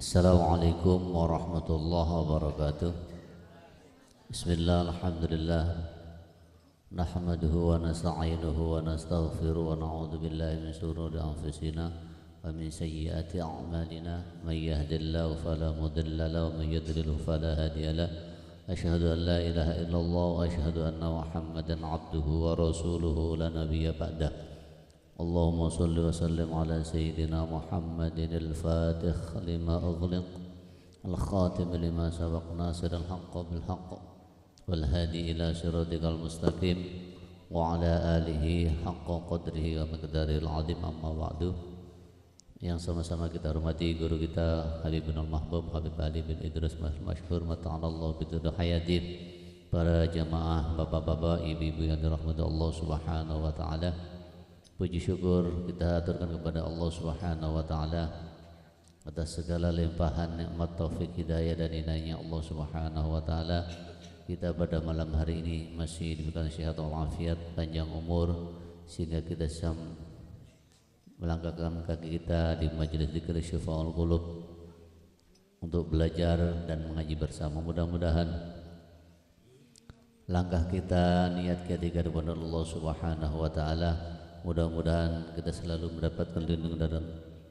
Assalamualaikum warahmatullahi wabarakatuh. Bismillah, alhamdulillah. Nahmaduhu wa nasta'inuhu wa nastaghfiruh wa na'udzu billahi min shururi anfusina wa min sayyiati a'malina. Man yahdihillahu fala mudilla lahu wa man yudlil fala hadiya lahu. Asyhadu an la ilaha illallah wa asyhadu anna Muhammadan 'abduhu wa rasuluhu la nabiyya ba'dahu. Allahumma salli wa sallim ala sayyidina Muhammadin al-fatih lima ughliq al-khatim lima sabaq nasir al-haqqa bil-haqq wal-hadi ila siratikal mustaqim wa ala alihi haqqa qadrihi wa miqdaril azim, amma ba'du. Yang sama-sama kita hormati guru kita Habibun al-Mahbub Habib Ali bin Idris Masyhur mata'alallahu bidudu hayatin, para jamaah bapak-bapak, ibu-ibu yang dirahmati Allah subhanahu wa ta'ala. Puji syukur kita aturkan kepada Allah Subhanahu wa taala atas segala limpahan nikmat taufik hidayah dan inayahnya Allah Subhanahu wa taala. Kita pada malam hari ini masih diberikan sehat walafiat, panjang umur, sehingga kita bisa melangkahkan kaki kita di majelis dzikir Syifaul Qulub untuk belajar dan mengaji bersama. Mudah-mudahan langkah kita, niat kita kepada Allah Subhanahu wa taala, mudah-mudahan kita selalu mendapatkan lindungan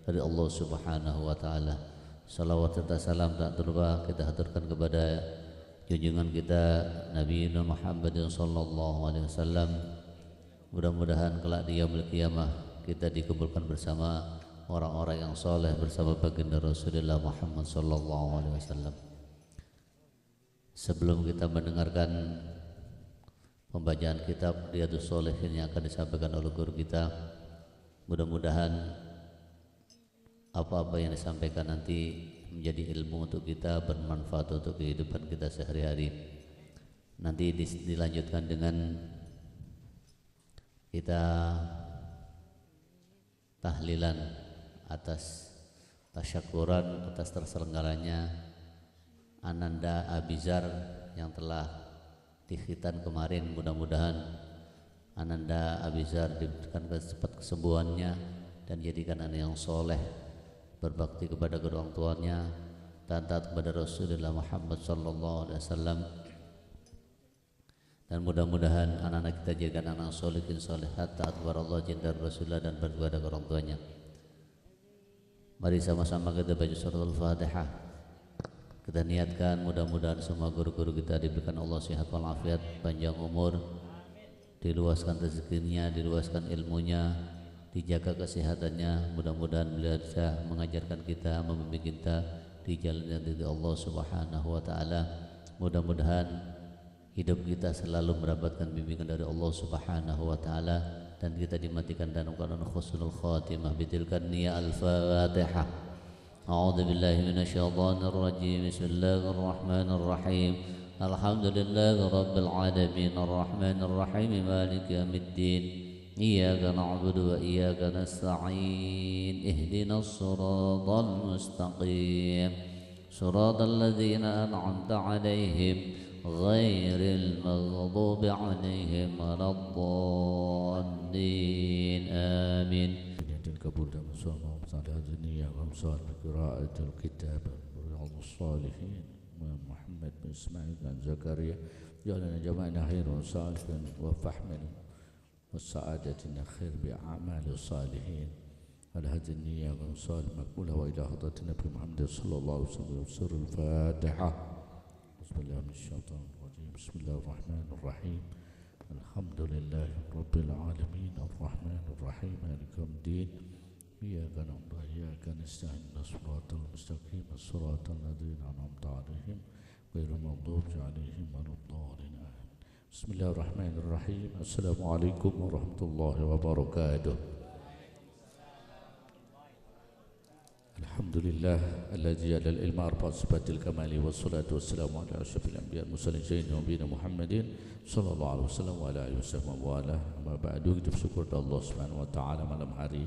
dari Allah Subhanahu wa taala. Salawat serta salam tak terlupa kita haturkan kepada junjungan kita Nabi Muhammad sallallahu alaihi wasallam. Mudah-mudahan kelak di yaumul qiyamah kita dikumpulkan bersama orang-orang yang soleh bersama baginda Rasulullah Muhammad sallallahu alaihi wasallam. Sebelum kita mendengarkan pembacaan kitab Riyadhus Shalihin yang akan disampaikan oleh guru kita, mudah-mudahan apa-apa yang disampaikan nanti menjadi ilmu untuk kita, bermanfaat untuk kehidupan kita sehari-hari. Nanti dilanjutkan dengan kita tahlilan atas tasyakuran atas terselenggaranya Ananda Abizar yang telah di khitan kemarin. Mudah-mudahan Ananda Abizar diberikan cepat kesembuhannya dan jadikan anak yang soleh, berbakti kepada kedua orang tuanya, taat kepada Rasulullah Muhammad sallallahu alaihi wasallam, dan mudah-mudahan anak-anak kita jadikan anak solihin solehat, taat kepada Allah dan Rasulullah dan kepada orang tuanya. Mari sama-sama kita baca surah Al-Fatihah. Kita niatkan mudah-mudahan semua guru-guru kita diberikan Allah sehat walafiat, panjang umur, diluaskan rezekinya, diluaskan ilmunya, dijaga kesehatannya. Mudah-mudahan beliau bisa mengajarkan kita, membimbing kita di jalan yang dari Allah Subhanahu wa taala. Mudah-mudahan hidup kita selalu mendapatkan bimbingan dari Allah Subhanahu wa taala dan kita dimatikan dalam keadaan husnul khatimah. Bitilkan niyya al-Fatihah. أعوذ بالله من الشيطان الرجيم. بسم الله الرحمن الرحيم. الحمد لله رب العالمين الرحمن الرحيم مالك يوم الدين. إياك نعبد وإياك نستعين. اهدنا الصراط المستقيم صراط الذين أنعمت عليهم غير المغضوب عليهم ولا الضالين. آمين. القبول والصوم وصلاة النية وصلاة قراءة الكتاب ورياض الصالحين محمد بن إسماعيل بن زكريا جعلنا جمعنا خير وصالح وفحمل والسعادة خير بأعمال الصالحين. على هذه النية وصالح مقبولة وإلى حضرة النبي محمد صلى الله عليه وسلم. سر الفاتحة. بسم الله من الشيطان الرجيم. بسم الله الرحمن الرحيم. الحمد لله رب العالمين الرحمن الرحيم مالك يوم الدين. إياك نعبد وإياك نستعين الصراط المستقيم الصراط الذين أنعمت عليهم غير المغضوب عليهم ولا الضالين. بسم الله الرحمن الرحيم. السلام عليكم ورحمة الله وبركاته. الحمد لله الذي جعل العلم أربع صفات الكمال والصلاة والسلام على أشرف الأنبياء المرسلين سيدنا نبينا محمد صلى الله عليه وسلم وعلى آله وصحبه وآله. Amma ba'du, kita bersyukur kepada Allah Subhanahu wa taala malam hari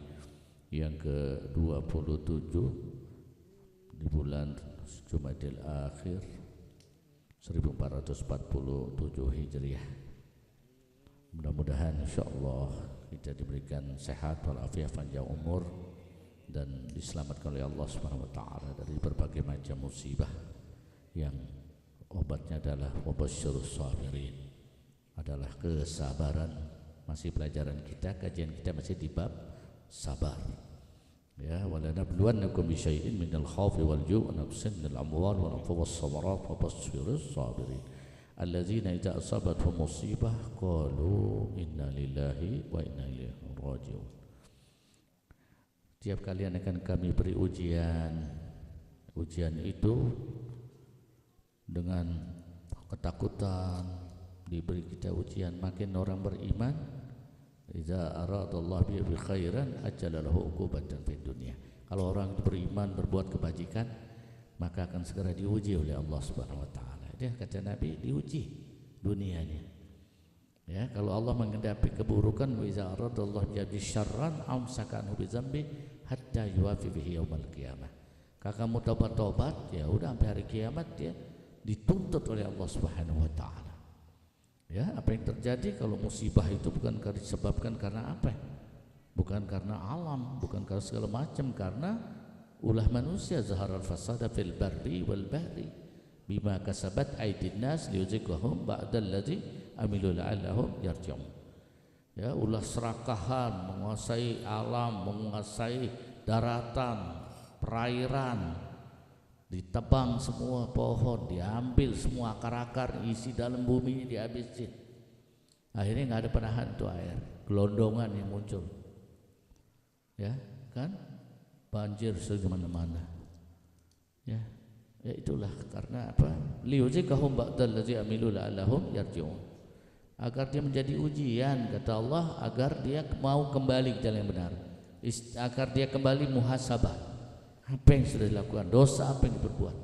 yang ke-27 di bulan Jumadil Akhir 1447 Hijriah. Mudah-mudahan insyaallah kita diberikan sehat walafiat, panjang umur dan diselamatkan oleh Allah Subhanahu wa taala dari berbagai macam musibah yang obatnya adalah wabasyirus sabirin, adalah kesabaran. Masih pelajaran kita, kajian kita masih di bab sabar. Ya, wala nabluwannakum bi syai'in minal khawfi wal ju'i wa naqsin minal amwal wal anfusi was samarat wabasyirus sabirin alladzina idza asabatuhum musibah qalu inna lillahi wa inna ilaihi raji'un. Tiap kalian akan kami beri ujian. Ujian itu dengan ketakutan, diberi kita ujian. Makin orang beriman, idza aradallahu bi khairan ajala lahu uqubatan fid dunya. Kalau orang beriman berbuat kebajikan, maka akan segera diuji oleh Allah Subhanahu wa taala. Dia kata Nabi, diuji dunianya. Ya, kalau Allah menghadapi keburukan, wa idza aradallahu bi syarran amsakahu bi dzambi hatta yuwafi bihi yaumil qiyamah. Kalau kamu tobat-tobat, ya udah sampai hari kiamat dia dituntut oleh Allah Subhanahu wa taala. Ya, apa yang terjadi kalau musibah itu bukan disebabkan karena apa? Bukan karena alam, bukan karena segala macam, karena ulah manusia. Zaharal fasada fil barri wal bahri bima kasabat aydin nas liyuziqahum ba'dallazi amilu la'allahum yarji'un. Ya, ulah serakahan menguasai alam, menguasai daratan, perairan, ditebang semua pohon, diambil semua akar-akar, isi dalam bumi dihabisin. Akhirnya nggak ada penahan tuh air, gelondongan yang muncul, ya kan, banjir semana-mana. Ya, itulah karena apa? Liyuziqahum ba'dallazi amilu la'allahum yarji'un. Agar dia menjadi ujian, kata Allah, agar dia mau kembali ke jalan yang benar, agar dia kembali muhasabah. Apa yang sudah dilakukan, dosa apa yang diperbuat.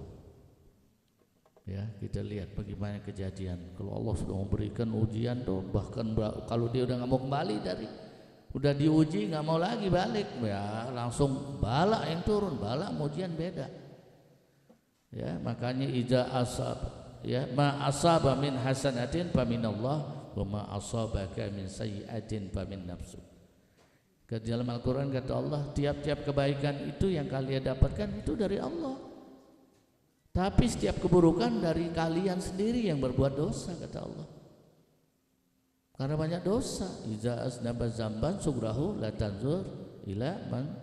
Ya, kita lihat bagaimana kejadian. Kalau Allah sudah memberikan ujian tuh, bahkan kalau dia udah nggak mau kembali udah diuji nggak mau lagi balik, ya langsung bala yang turun. Bala ujian beda. Ya, makanya idza asab, ya ma asaba min hasanatin fa minallah wa ma asabaka min sayyi'atin fa min nafsuk. Ke dalam Al-Quran kata Allah, tiap-tiap kebaikan itu yang kalian dapatkan itu dari Allah. Tapi setiap keburukan dari kalian sendiri yang berbuat dosa, kata Allah. Karena banyak dosa. Iza asnaba zamban sugrahu la tanzur ila man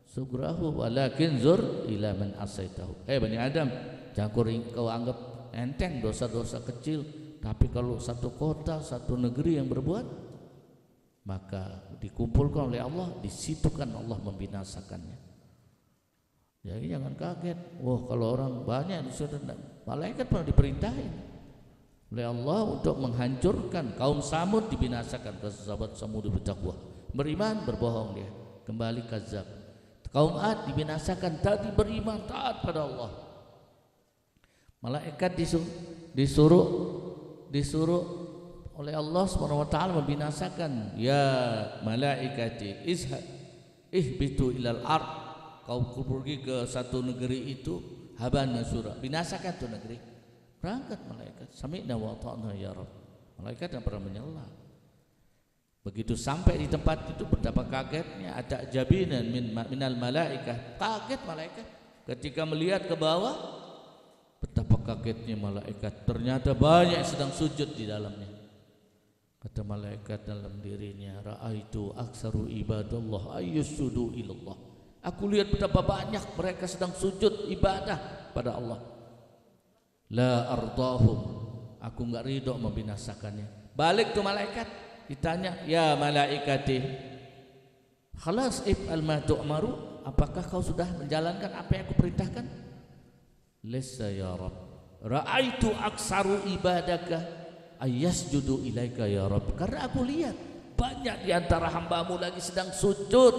sugrahu walakin zur ila man asaitahu. Bani Adam, jangan kau anggap enteng dosa-dosa kecil. Tapi kalau satu kota, satu negeri yang berbuat, maka dikumpulkan oleh Allah, di situ kan Allah membinasakannya. Jadi jangan kaget. Wah, kalau orang banyak di situ, malaikat pernah diperintahin oleh Allah untuk menghancurkan kaum Samud, dibinasakan. Sahabat Samud bertakwa, beriman berbohong dia, kembali kadzab. Kaum Ad dibinasakan, tadi beriman taat pada Allah. Malaikat disuruh oleh Allah Subhanahu wa taala membinasakan. Ya malaikati ihbitu ilal ard, kau pergi ke satu negeri itu, haban nasura, binasakan tuh negeri. Berangkat malaikat, sami'na wa ata'na ya Rabb. Malaikat yang pernah menyela. Begitu sampai di tempat itu, betapa kagetnya, ada jabinan minal malaikah, kaget malaikat ketika melihat ke bawah. Betapa kagetnya malaikat, ternyata banyak yang sedang sujud di dalamnya. Kata malaikat dalam dirinya, ra'aitu aksaru ibadallah ayyusjudu ilallah. Aku lihat betapa banyak mereka sedang sujud ibadah pada Allah. La ardahum, aku enggak ridho membinasakannya. Balik tuh malaikat, ditanya, ya malaikati, khalas if'al ma tu'maru, apakah kau sudah menjalankan apa yang aku perintahkan? Lessa ya Rabb, ra'aitu aksaru ibadaka ayasjudu ilaika ya Rabb. Karena aku lihat banyak di antara hambamu lagi sedang sujud.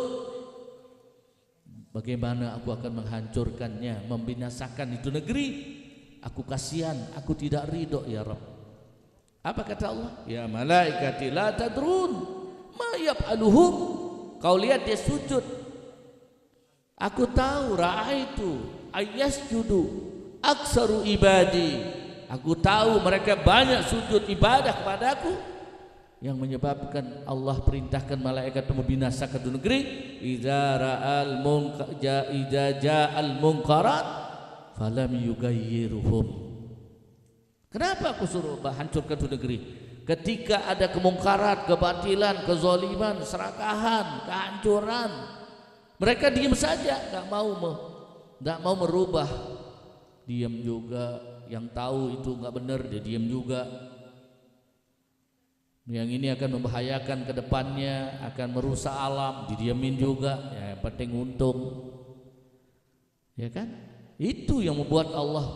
Bagaimana aku akan menghancurkannya, membinasakan itu negeri? Aku kasihan, aku tidak ridho ya Rabb. Apa kata Allah? Ya malaikati la tadrun ma yaf'aluhum. Kau lihat dia sujud, aku tahu, ra'aitu ayasjudu aksaru ibadi. Aku tahu mereka banyak sujud ibadah kepada aku. Yang menyebabkan Allah perintahkan malaikat untuk membinasakan negeri. Idza ja'al munkarat falam yughayyiruhum. Kenapa aku suruh hancurkan itu negeri? Ketika ada kemungkaran, kebatilan, kezaliman, serakahan, kehancuran, mereka diam saja, enggak mau merubah. Diam juga, yang tahu itu enggak benar dia diam juga. Yang ini akan membahayakan ke depannya, akan merusak alam, didiamin juga. Ya, yang penting untung. Ya kan? Itu yang membuat Allah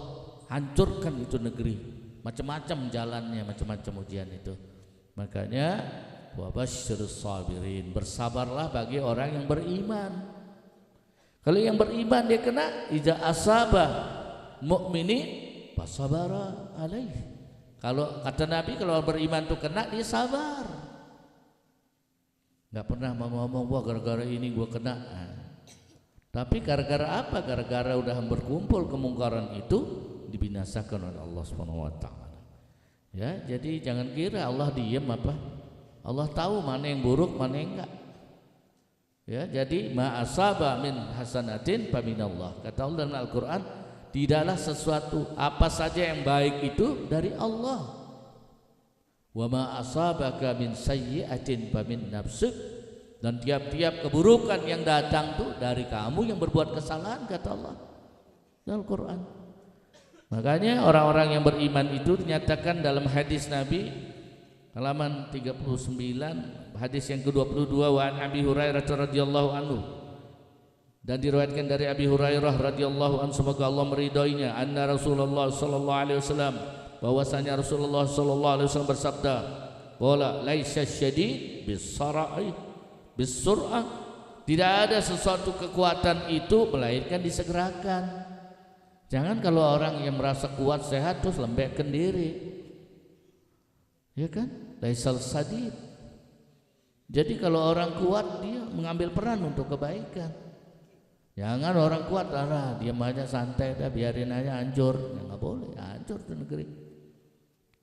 hancurkan itu negeri. Macam-macam jalannya, macam-macam ujian itu. Makanya wa basyirus sabirin, bersabarlah bagi orang yang beriman. Kalau yang beriman dia kena iza asaba mu'minin fasabara alaih. Kalau kata Nabi, kalau beriman tuh kena dia sabar. Enggak pernah mau ngomong wah gara-gara ini gua kena. Tapi gara-gara apa? Gara-gara udah berkumpul kemungkaran itu dibinasakan oleh Allah Subhanahu wa taala. Ya, jadi jangan kira Allah diam apa? Allah tahu mana yang buruk, mana yang enggak. Ya, jadi ma asaba min hasanatin fa minallah. Kata Allah dalam Al-Qur'an, tidaklah sesuatu apa saja yang baik itu dari Allah. Wa ma asabaka min sayyi'atin fa min nafsik. Dan tiap-tiap keburukan yang datang tuh dari kamu yang berbuat kesalahan, kata Allah dalam Al-Qur'an. Makanya orang-orang yang beriman itu dinyatakan dalam hadis Nabi halaman 39 hadis yang ke-22 wa an Abi Hurairah radhiyallahu anhu, dan diriwayatkan dari Abi Hurairah radhiyallahu anhu semoga Allah meridainya, anna Rasulullah sallallahu alaihi wasallam, bahwasanya Rasulullah sallallahu alaihi wasallam bersabda, qala laisa syadid bis-sara'i bis-sur'ah, tidak ada sesuatu kekuatan itu melainkan disegerakan. Jangan kalau orang yang merasa kuat sehat terus lembekkan diri, ya kan? Laisal sadid. Jadi kalau orang kuat dia mengambil peran untuk kebaikan. Jangan orang kuat diam aja santai dah, biarin aja hancur. Ya nggak boleh, hancur tuh negeri.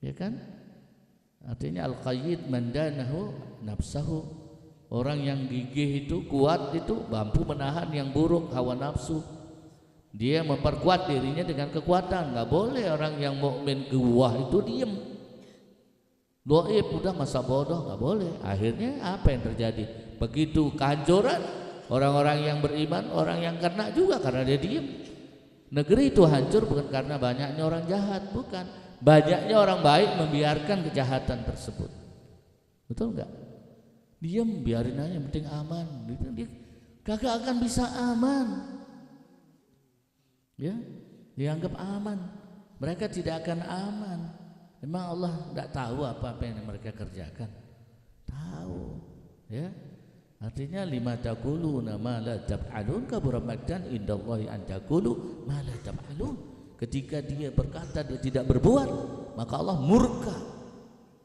Ya kan? Artinya al-qayyid mandanahu nafsahu. Orang yang gigih itu kuat itu mampu menahan yang buruk hawa nafsu. Dia memperkuat dirinya dengan kekuatan. Nggak boleh orang yang mukmin kuwah itu diem. Doib udah masa bodoh, nggak boleh. Akhirnya apa yang terjadi? Begitu kehancuran, orang-orang yang beriman, orang yang kena juga karena dia diem. Negeri itu hancur bukan karena banyaknya orang jahat, bukan. Banyaknya orang baik membiarkan kejahatan tersebut. Betul nggak? Diem, biarin aja, yang penting aman. Dia kagak akan bisa aman. Ya, dianggap aman. Mereka tidak akan aman. Memang Allah tidak tahu apa-apa yang mereka kerjakan. Tahu, ya. Artinya lima taquluna ma la taf'alun kabura maqtan indallahi an taqulu ma la taf'alun. Ketika dia berkata dia tidak berbuat, maka Allah murka.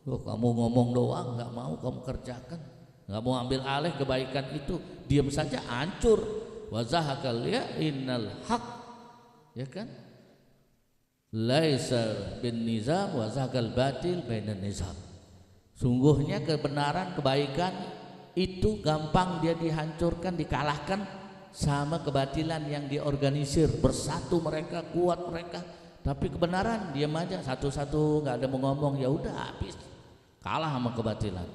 Oh, kamu ngomong doang, enggak mau kamu kerjakan, enggak mau ambil alih kebaikan itu, diam saja hancur. Wa zahakal ya innal haq, ya kan? Laisa bin nizam wa zahakal batil bainan nizam. Sungguhnya kebenaran, kebaikan itu gampang dia dihancurkan, dikalahkan sama kebatilan yang diorganisir. Bersatu mereka, kuat mereka. Tapi kebenaran diam aja satu-satu, nggak ada mau ngomong, ya udah habis, kalah sama kebatilan.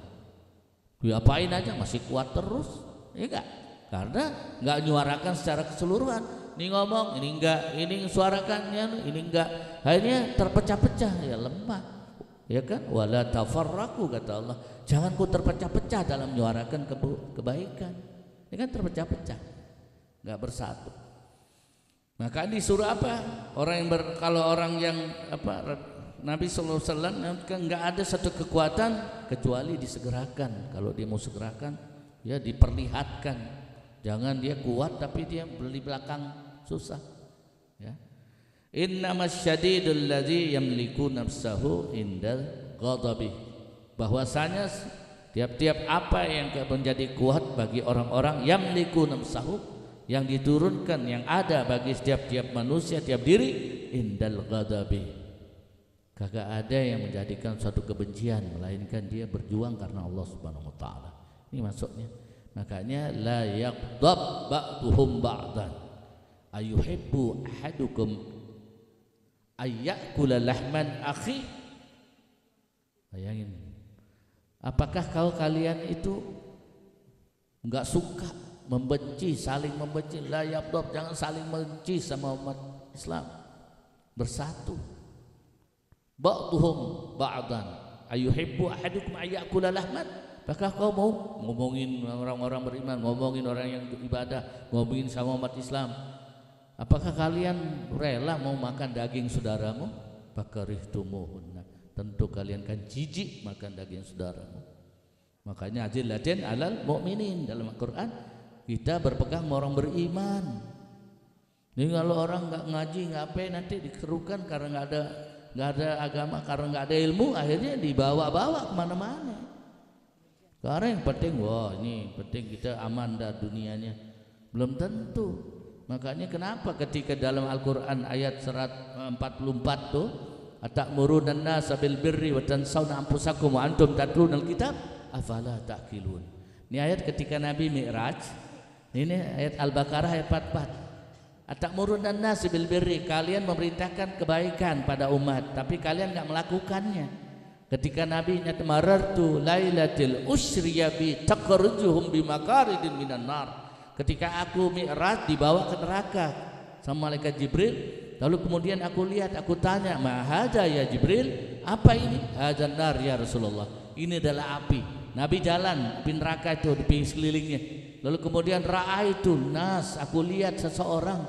Diapain aja masih kuat terus, ya enggak? Karena nggak nyuarakan secara keseluruhan. Ini ngomong, ini enggak, ini suarakannya, ini enggak. Akhirnya terpecah-pecah, ya lemah. Ya kan? Wala tafarraqu, kata Allah. Jangan ku terpecah-pecah dalam menyuarakan kebaikan. Ini kan terpecah-pecah, enggak bersatu. Maka disuruh apa? Kalau orang yang Nabi sallallahu alaihi wasallam kan enggak ada satu kekuatan kecuali disegerakan. Kalau dia mau segerakan, ya diperlihatkan. Jangan dia kuat tapi dia di belakang susah. Ya. Innamas syadidul ladzi yamliku nafsahu indal ghadabi. Bahwasanya tiap-tiap apa yang menjadi kuat bagi orang-orang yamliku nafsahu, yang diturunkan, yang ada bagi setiap manusia, tiap diri indal ghadabi. Kagak ada yang menjadikan suatu kebencian, melainkan dia berjuang karena Allah Subhanahu wa taala. Ini maksudnya. Makanya la yaghdab ba'duhum ba'dan ayuhibbu ahadukum ayyakula lahman akhi. Bayangin, apakah kalian itu enggak suka, membenci, saling membenci? La yabghad, jangan saling membenci sama umat Islam, bersatu. Ba'duhum ba'dan ayuhibbu ahadukum ayyakula lahman. Apakah kau mau ngomongin orang-orang beriman, ngomongin orang yang ibadah, ngomongin sama umat Islam? Apakah kalian rela mau makan daging saudaramu? Fakarihtumuhunna, tentu kalian kan jijik makan daging saudaramu. Makanya azillatin alal mu'minin, dalam Al-Quran kita berpegang sama orang beriman. Ini kalau orang nggak ngaji, nggak apa, nanti dikerukan karena nggak ada agama, karena nggak ada ilmu, akhirnya dibawa-bawa kemana-mana. Karena yang penting, wah ini penting kita aman dah dunianya, belum tentu. Makanya kenapa ketika dalam Al-Quran ayat 144 tuh, atamuruna an-nasa bil birri wa tansawna anfusakum wa antum tatlunal kitab afala ta'qilun. Ini ayat ketika Nabi Mi'raj. Ini ayat Al-Baqarah ayat 44. Atamuruna an-nasa bil birri, kalian memerintahkan kebaikan pada umat tapi kalian enggak melakukannya. Ketika Nabi marartu lailatil usriya bi taqrujuhum bi makaridin minan nar. Ketika aku Mi'raj dibawa ke neraka sama malaikat Jibril, lalu kemudian aku lihat, aku tanya, "Ma hadza ya Jibril?" Apa ini? "Hadzan nar ya Rasulullah." Ini adalah api. Nabi jalan di neraka itu di sekelilingnya. Lalu kemudian ra'aitu nas, aku lihat seseorang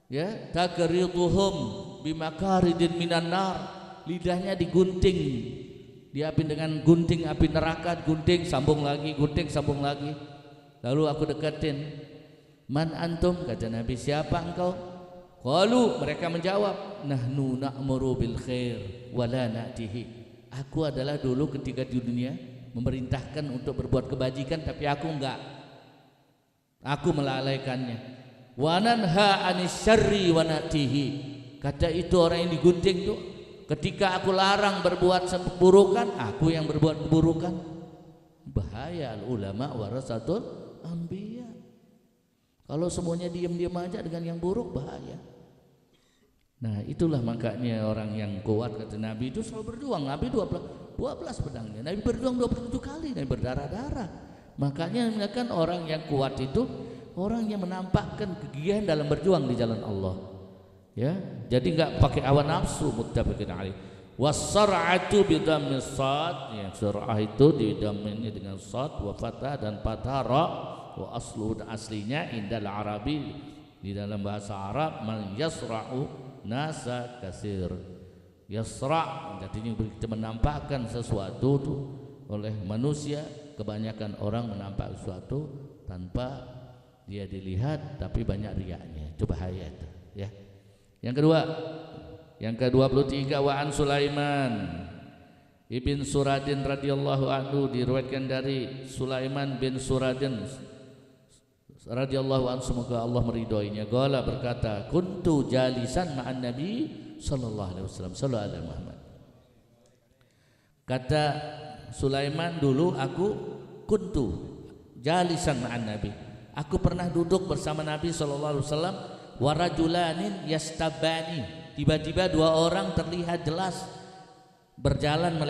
ya, tagriduhum bimakaridin minan nar. Lidahnya digunting, diapin dengan gunting api neraka, gunting sambung lagi, gunting sambung lagi. Lalu aku deketin, "Man antum?" kata Nabi, "Siapa engkau?" Qalu, mereka menjawab, "Nahnu na'muru bil khair wa la na'tihi." Aku adalah dulu ketika di dunia memerintahkan untuk berbuat kebajikan tapi aku enggak. Aku melalaikannya. Wa nanha 'anis syarri wa na'tihi. Kata itu orang yang digunting tuh, ketika aku larang berbuat keburukan, aku yang berbuat keburukan. Bahaya, al ulama warasatul anbiya. Kalau semuanya diam-diam aja dengan yang buruk, bahaya. Nah itulah makanya orang yang kuat, kata Nabi itu selalu berjuang. Nabi 12 pedangnya, Nabi berjuang 27 kali, Nabi berdarah-darah. Makanya kan orang yang kuat itu orang yang menampakkan kegigihan dalam berjuang di jalan Allah. Ya, jadi enggak pakai hawa nafsu, muttafaqun alaih. Was-sar'atu bi dhammis sad, ya surah itu didamainya dengan sad wa fathah dan fathah ra, wa aslu, dan aslinya indal arabi, di dalam bahasa Arab, man yasra'u nasa kasir. Yasra' artinya kita menampakkan sesuatu tuh oleh manusia, kebanyakan orang menampak sesuatu tanpa dia dilihat tapi banyak riaknya. Itu bahaya itu, ya. Yang kedua, yang ke-23, wa an Sulaiman ibn Suradin radhiyallahu anhu, diriwayatkan dari Sulaiman bin Suradin radhiyallahu anhu, semoga Allah meridhoinya. Qala, berkata, kuntu jalisan ma'an Nabi sallallahu alaihi wasallam, sallallahu alaihi Muhammad. Kata Sulaiman, dulu aku kuntu jalisan ma'an Nabi, aku pernah duduk bersama Nabi sallallahu alaihi wasallam. Warajulanin yastabani, tiba-tiba dua orang terlihat jelas berjalan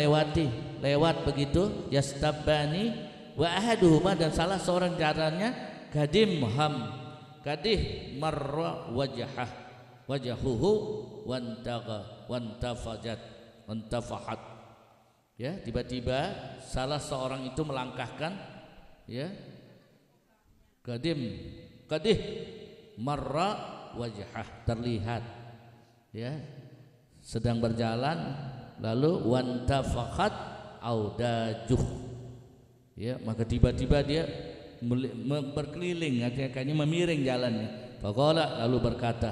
lewat begitu, yastabani, wa ahaduhuma, dan salah seorang caranya kadih marra wajahuhu wantafahat, ya, tiba-tiba salah seorang itu melangkahkan, ya, kadih marra wajhah, terlihat, ya, sedang berjalan, lalu wantafakhat audajuh, ya, maka tiba-tiba dia berkeliling, akhirnya memiring jalannya. Faqala, lalu berkata,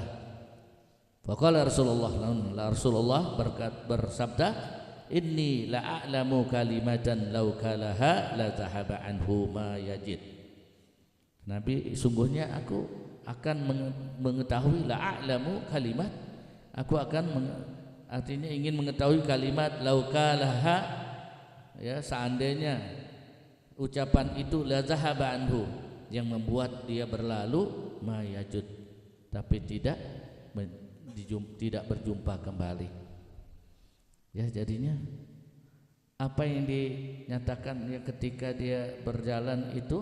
faqala Rasulullah bersabda, inni la'alamu kalimatan law kalaha la zahaba anhu ma yajid. Nabi, sungguhnya aku akan mengetahui, la'alamu kalimat, aku akan artinya ingin mengetahui kalimat laukalaha, ya, seandainya ucapan itu la zahaba anhu, yang membuat dia berlalu, ma yajud, tapi tidak tidak berjumpa kembali. Ya, jadinya apa yang dinyatakan ya ketika dia berjalan itu,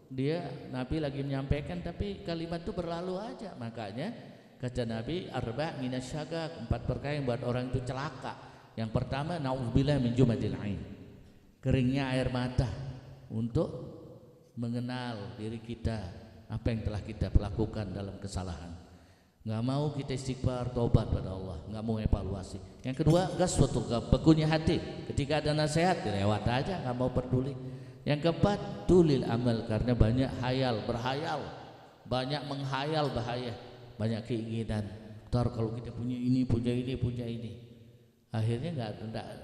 dia Nabi lagi menyampaikan tapi kalimat itu berlalu aja. Makanya kata Nabi, arba' minasyagak, 4 perkara yang buat orang itu celaka. Yang pertama, na'udzubillah min jumadil ain, keringnya air mata untuk mengenal diri kita, apa yang telah kita lakukan dalam kesalahan. Nggak mau kita istighfar, taubat pada Allah, nggak mau evaluasi. Yang kedua, gaswatul ghab, bekunya hati. Ketika ada nasihat dilewat aja, nggak mau peduli. Yang keempat, tulil amal, karena banyak berhayal, banyak menghayal bahaya, banyak keinginan. Ntar kalau kita punya ini, punya ini, akhirnya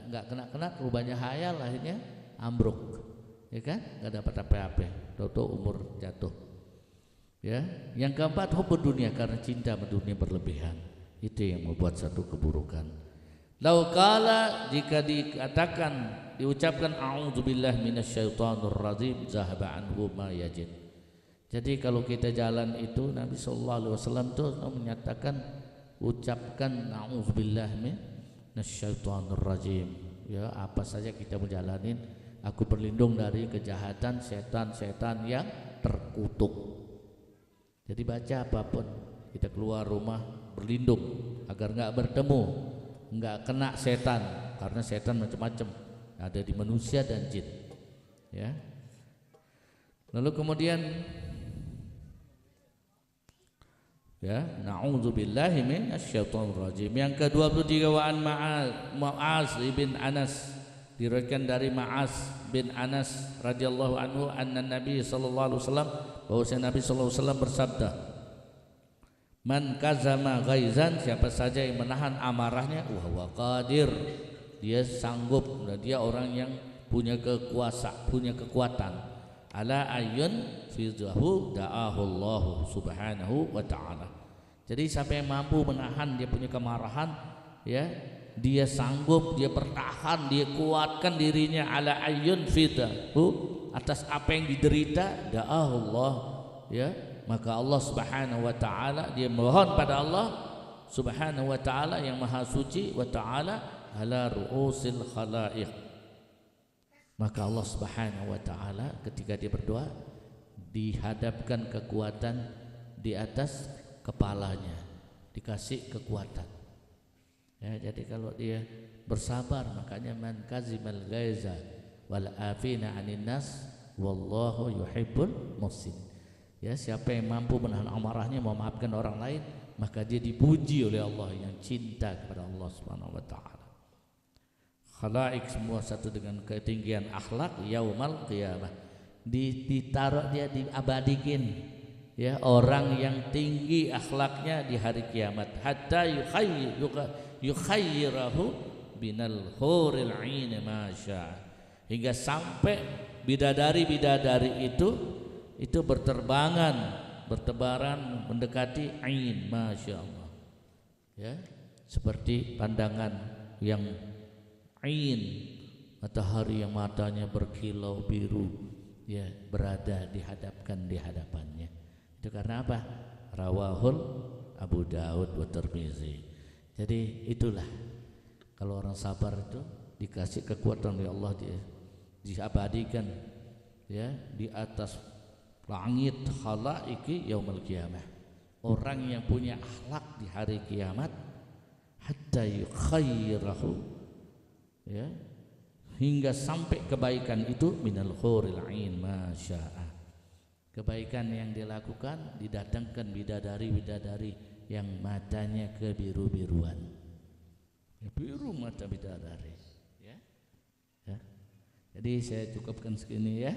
nggak kena kalau banyak hayal, akhirnya ambruk, ya kan? Nggak dapat apa-apa, tahu-tahu umur jatuh. Ya, yang keempat, hubbud dunia, karena cinta dunia berlebihan. Itu yang membuat satu keburukan. Laukala, jika diucapkan a'udzubillah minasyaitonir rajim, zahaba anhu ma yajid. Jadi kalau kita jalan itu, Nabi sallallahu alaihi wasallam itu menyatakan ucapkan a'udzubillah minasyaitonir rajim. Ya, apa saja kita menjalanin, aku berlindung dari kejahatan setan-setan yang terkutuk. Jadi baca apapun, kita keluar rumah berlindung agar nggak bertemu, nggak kena setan, karena setan macam-macam, ada di manusia dan jin. Ya. Lalu kemudian, ya, na'udzubillahi minasyaitonir rajim. Yang ke-23, wa an Mu'az bin Anas, diriwayatkan dari Ma'az bin Anas radhiyallahu anhu, anna Nabi sallallahu alaihi wasallam, bahwasanya Nabi sallallahu alaihi wasallam bersabda, man kazama ghaizan, siapa saja yang menahan amarahnya, wa huwa qadir, dia sanggup, dia orang yang punya kekuatan, ala ayun fizahu da'ahu Allah subhanahu wa ta'ala. Jadi siapa yang mampu menahan dia punya kemarahan, ya, dia sanggup, dia bertahan, dia kuatkan dirinya, ala ayun fidahu, atas apa yang diderita, da'ahu Allah, ya, maka Allah subhanahu wa ta'ala, dia mohon pada Allah subhanahu wa ta'ala yang maha suci wa ta'ala, ala ru'usil khalaiq, maka Allah subhanahu wa ta'ala ketika dia berdoa dihadapkan kekuatan di atas kepalanya, dikasih kekuatan. Ya, jadi kalau dia bersabar, makanya man kazimal ghaiza wal afina 'anil nas wallahu yuhibbul muhsin. Ya, siapa yang mampu menahan amarahnya, memaafkan orang lain, maka dia dipuji oleh Allah yang cinta kepada Allah Subhanahu wa taala. Khalaik semua satu dengan ketinggian akhlak yaumal qiyamah. Ditaruh dia, diabadikan, ya, orang yang tinggi akhlaknya di hari kiamat, hatta yukhayyirahu binal huril 'ain masya, hingga sampai bidadari-bidadari itu bertebaran mendekati ain, masya Allah, ya, seperti pandangan yang ain, matahari yang matanya berkilau biru, ya, berada di hadapannya. Itu karena apa? Rawahul Abu Daud wa Tirmizi. Jadi itulah, kalau orang sabar itu dikasih kekuatan oleh Allah, dia diabadikan, ya, di atas langit khalaiki yaumul qiyamah. Orang yang punya akhlak di hari kiamat, hatta yukhayyirahu, ya, hingga sampai kebaikan itu minal khuril ain masya'a, kebaikan yang dilakukan didatangkan bidadari-bidadari yang matanya kebiru-biruan, ya, biru mata bidadari, ya. Ya. Jadi saya cukupkan segini, ya,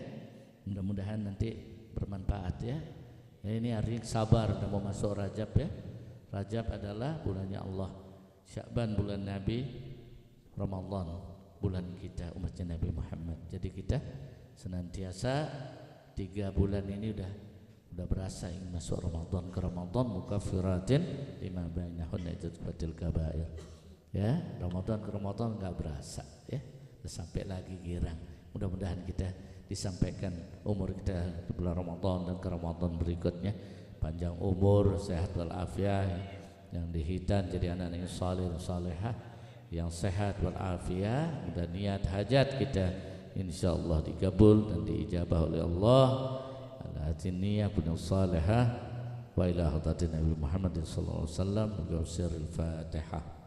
mudah-mudahan nanti bermanfaat, ya. Ya, ini hari sabar, udah mau masuk Rajab, ya. Rajab adalah bulannya Allah, Sya'ban bulan Nabi, Ramadan bulan kita, umatnya Nabi Muhammad. Jadi kita senantiasa 3 bulan ini udah berasa ingin masuk Ramadan, ke Ramadan, mukaffiratin lima bainahunna ijtinabil kabair. Ya, Ramadan ke Ramadan enggak berasa, ya. Sampai lagi girang. Mudah-mudahan kita disampaikan umur kita di bulan Ramadan dan ke Ramadan berikutnya, panjang umur, sehat walafiat, yang dihitan jadi anak yang saleh dan salehah, yang sehat walafiat, dan niat hajat kita insyaallah dikabul dan diijabah oleh Allah. Al-hatin niyah punya salehah wa ila hadratin Nabi Muhammad sallallahu alaihi wasallam. Al-Fatihah.